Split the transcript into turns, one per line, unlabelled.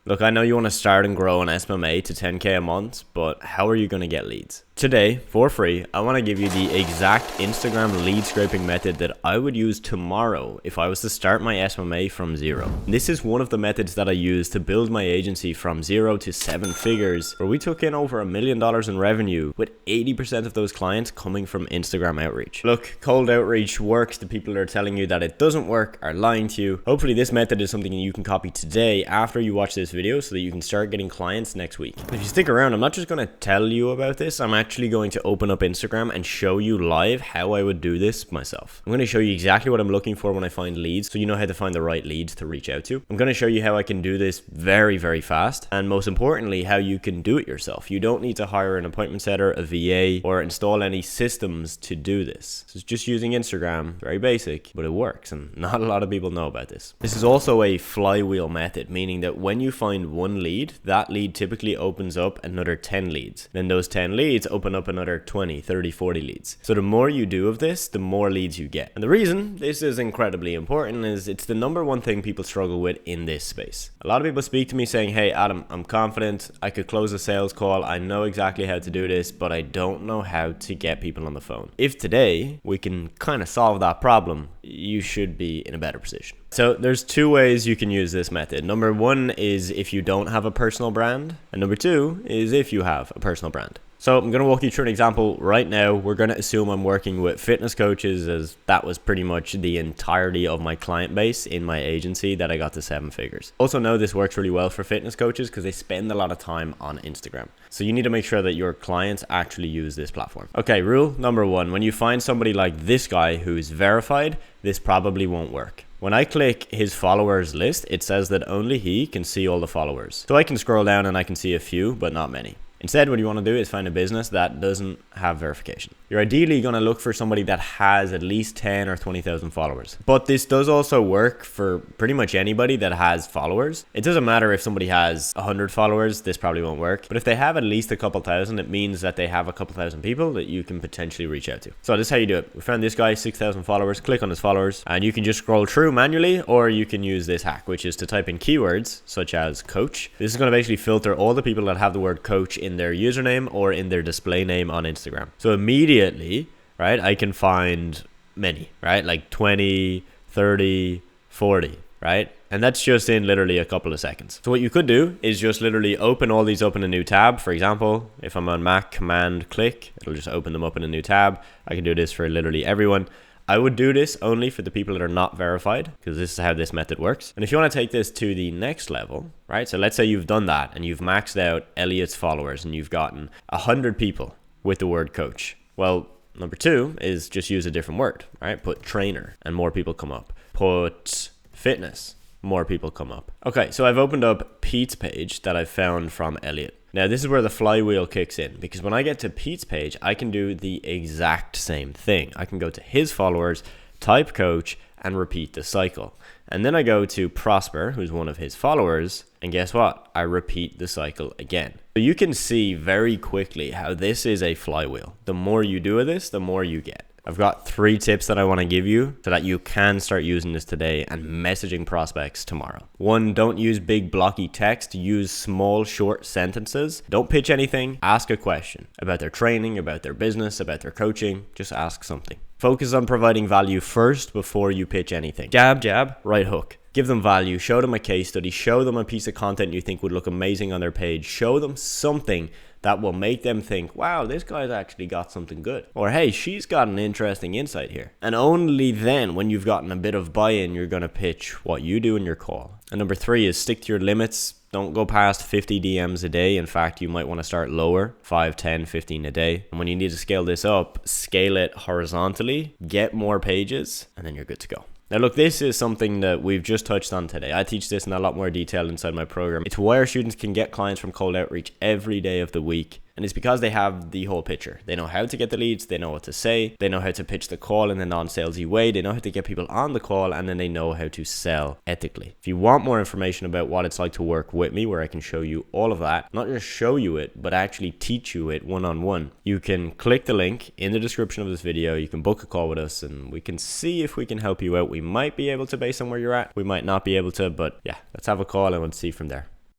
Look, I know you want to start and grow an SMMA to 10K a month, but how are you going to get leads? Today, for free, I want to give you the exact Instagram lead scraping method that I would use tomorrow if I was to start my SMMA from zero. This is one of the methods that I use to build my agency from 0 to 7 figures, where we took in over $1 million in revenue, with 80% of those clients coming from Instagram outreach. Look, cold outreach works. The people that are telling you that it doesn't work are lying to you. Hopefully this method is something you can copy today after you watch this video so that you can start getting clients next week. If you stick around, I'm not just going to tell you about this. I'm actually going to open up Instagram and show you live how I would do this myself. I'm going to show you exactly what I'm looking for when I find leads, so you know how to find the right leads to reach out to. I'm going to show you how I can do this very, very fast, and most importantly, how you can do it yourself. You don't need to hire an appointment setter, a VA, or install any systems to do this. So it's just using Instagram, very basic, but it works, and not a lot of people know about this. This is also a flywheel method, meaning that when you find one lead, that lead typically opens up another 10 leads. Then those 10 leads open up another 20, 30, 40 leads. So the more you do of this, the more leads you get. And the reason this is incredibly important is it's the number one thing people struggle with in this space. A lot of people speak to me saying, hey Adam, I'm confident, I could close a sales call, I know exactly how to do this, but I don't know how to get people on the phone. If today we can kind of solve that problem, you should be in a better position. So there's two ways you can use this method. Number one is if you don't have a personal brand, and number two is if you have a personal brand. So I'm going to walk you through an example right now. We're going to assume I'm working with fitness coaches, as that was pretty much the entirety of my client base in my agency that I got to 7 figures. Also know this works really well for fitness coaches because they spend a lot of time on Instagram. So you need to make sure that your clients actually use this platform. Okay, rule number one, when you find somebody like this guy who's verified, this probably won't work. When I click his followers list, it says that only he can see all the followers. So I can scroll down and I can see a few, but not many. Instead, what you want to do is find a business that doesn't have verification. You're ideally going to look for somebody that has at least 10 or 20,000 followers. But this does also work for pretty much anybody that has followers. It doesn't matter if somebody has 100 followers, this probably won't work. But if they have at least a couple thousand, it means that they have a couple thousand people that you can potentially reach out to. So this is how you do it. We found this guy, 6,000 followers. Click on his followers and you can just scroll through manually, or you can use this hack, which is to type in keywords such as coach. This is going to basically filter all the people that have the word coach in their username or in their display name on Instagram. So immediately, right, I can find many, right? Like 20, 30, 40, right? And that's just in literally a couple of seconds. So what you could do is just literally open all these up in a new tab. For example, if I'm on Mac, command click, it'll just open them up in a new tab. I can do this for literally everyone. I would do this only for the people that are not verified, because this is how this method works. And if you want to take this to the next level, right? So let's say you've done that and you've maxed out Elliot's followers and you've gotten 100 people with the word coach. Well, number two is just use a different word, right? Put trainer and more people come up. Put fitness, more people come up. Okay, so I've opened up Pete's page that I found from Elliot. Now, this is where the flywheel kicks in, because when I get to Pete's page, I can do the exact same thing. I can go to his followers, type coach, and repeat the cycle. And then I go to Prosper, who's one of his followers, and guess what? I repeat the cycle again. So you can see very quickly how this is a flywheel. The more you do of this, the more you get. I've got 3 tips that I want to give you so that you can start using this today and messaging prospects tomorrow. 1, don't use big blocky text. Use small, short sentences. Don't pitch anything. Ask a question about their training, about their business, about their coaching. Just ask something. Focus on providing value first before you pitch anything. Jab, jab, right hook. Give them value. Show them a case study. Show them a piece of content you think would look amazing on their page. Show them something that will make them think, wow, this guy's actually got something good. Or, hey, she's got an interesting insight here. And only then, when you've gotten a bit of buy-in, you're going to pitch what you do in your call. And number 3 is stick to your limits. Don't go past 50 DMs a day. In fact, you might want to start lower, 5, 10, 15 a day. And when you need to scale this up, scale it horizontally, get more pages, and then you're good to go. Now look, this is something that we've just touched on today. I teach this in a lot more detail inside my program. It's why our students can get clients from cold outreach every day of the week. And it's because they have the whole picture. They know how to get the leads, they know what to say, they know how to pitch the call in a non-salesy way, they know how to get people on the call, and then they know how to sell ethically. If you want more information about what it's like to work with me, where I can show you all of that, not just show you it, but actually teach you it one-on-one, you can click the link in the description of this video. You can book a call with us and we can see if we can help you out. We might be able to base on where you're at. We might not be able to, but yeah, let's have a call and we'll see from there.